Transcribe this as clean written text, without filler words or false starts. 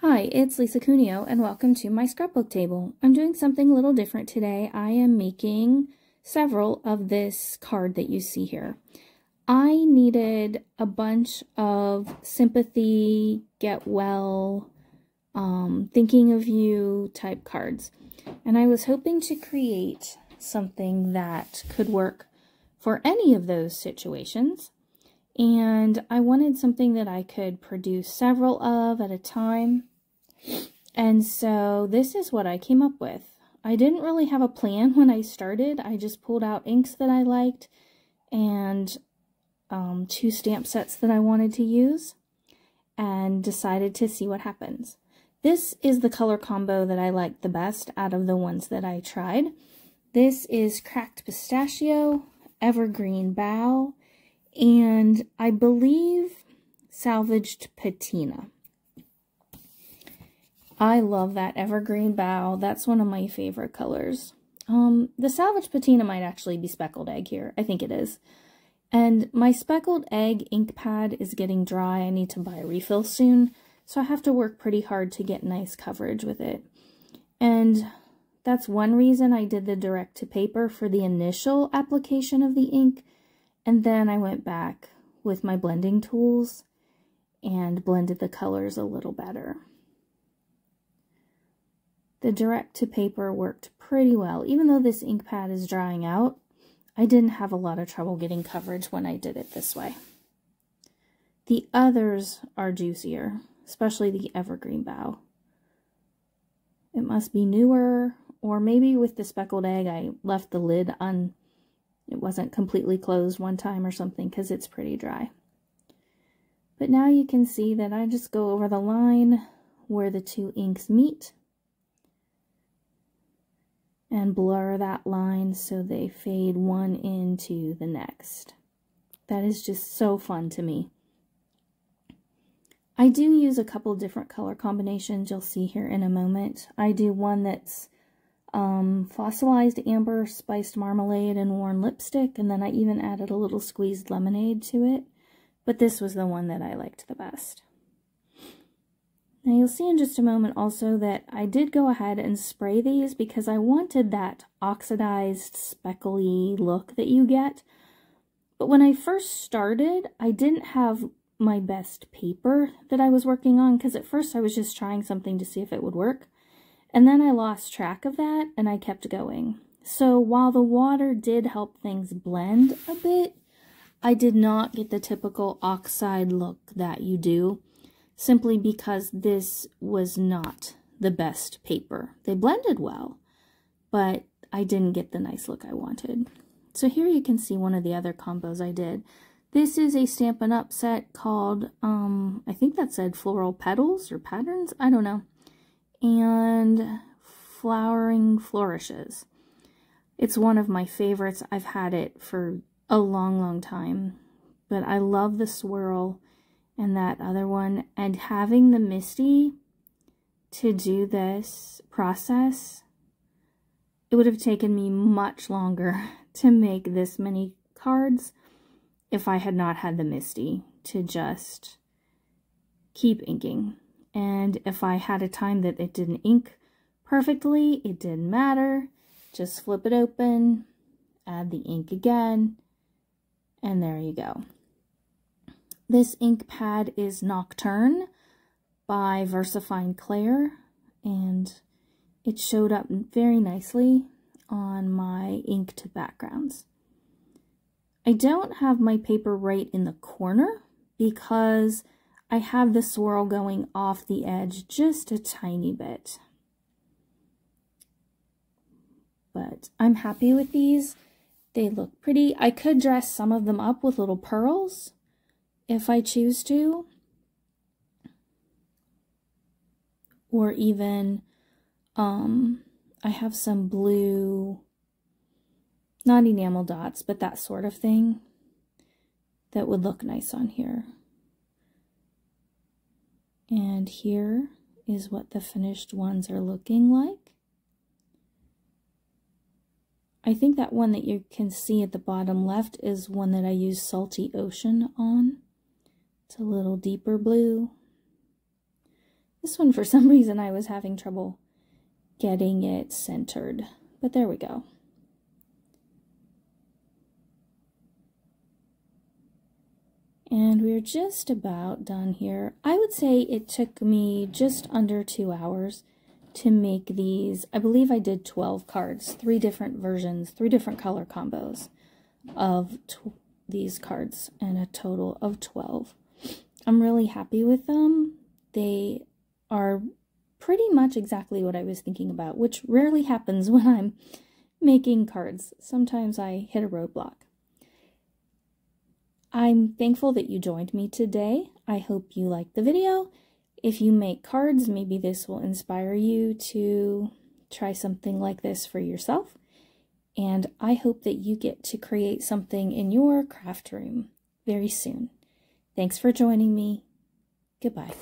Hi, it's Lisa Cuneo and welcome to my scrapbook table. I'm doing something a little different today. I am making several of this card that you see here. I needed a bunch of sympathy, get well, thinking of you type cards. And I was hoping to create something that could work for any of those situations. And I wanted something that I could produce several of at a time. And so this is what I came up with. I didn't really have a plan when I started. I just pulled out inks that I liked and two stamp sets that I wanted to use and decided to see what happens. This is the color combo that I liked the best out of the ones that I tried. This is Cracked Pistachio, Evergreen Bough, and I believe Salvaged Patina. I love that Evergreen Bough. That's one of my favorite colors. The Salvaged Patina might actually be Speckled Egg here. I think it is. And my Speckled Egg ink pad is getting dry. I need to buy a refill soon, so I have to work pretty hard to get nice coverage with it. And that's one reason I did the direct to paper for the initial application of the ink. And then I went back with my blending tools and blended the colors a little better. The direct to paper worked pretty well. Even though this ink pad is drying out, I didn't have a lot of trouble getting coverage when I did it this way. The others are juicier, especially the Evergreen Bough. It must be newer, or maybe with the Speckled Egg I left the lid on. It wasn't completely closed one time or something because it's pretty dry. But now you can see that I just go over the line where the two inks meet and blur that line so they fade one into the next. That is just so fun to me. I do use a couple different color combinations you'll see here in a moment. I do one that's fossilized amber, spiced marmalade, and worn lipstick, and then I even added a little squeezed lemonade to it, but this was the one that I liked the best. Now you'll see in just a moment also that I did go ahead and spray these because I wanted that oxidized speckly look that you get, but when I first started I didn't have my best paper that I was working on because at first I was just trying something to see if it would work. And then I lost track of that and I kept going. So while the water did help things blend a bit, I did not get the typical oxide look that you do, simply because this was not the best paper. They blended well, but I didn't get the nice look I wanted. So here you can see one of the other combos I did. This is a Stampin' Up set called, I think that said Floral Petals or Patterns, I don't know. And Flowering Flourishes. It's one of my favorites. I've had it for a long time, but I love the swirl and that other one, and having the Misty to do this process, it would have taken me much longer to make this many cards if I had not had the Misty to just keep inking. And if I had a time that it didn't ink perfectly, it didn't matter. Just flip it open, add the ink again, and there you go. This ink pad is Nocturne by VersaFine Claire, and it showed up very nicely on my inked backgrounds. I don't have my paper right in the corner because I have the swirl going off the edge just a tiny bit. But I'm happy with these. They look pretty. I could dress some of them up with little pearls if I choose to. Or even, I have some blue, not enamel dots, but that sort of thing that would look nice on here. And here is what the finished ones are looking like. I think that one that you can see at the bottom left is one that I use Salty Ocean on. It's a little deeper blue. This one, for some reason, I was having trouble getting it centered, but there we go. And we're just about done here. I would say it took me just under 2 hours to make these. I believe I did 12 cards, 3 different versions, 3 different color combos of these cards, and a total of 12. I'm really happy with them. They are pretty much exactly what I was thinking about, which rarely happens when I'm making cards. Sometimes I hit a roadblock. I'm thankful that you joined me today. I hope you liked the video. If you make cards, maybe this will inspire you to try something like this for yourself. And I hope that you get to create something in your craft room very soon. Thanks for joining me. Goodbye.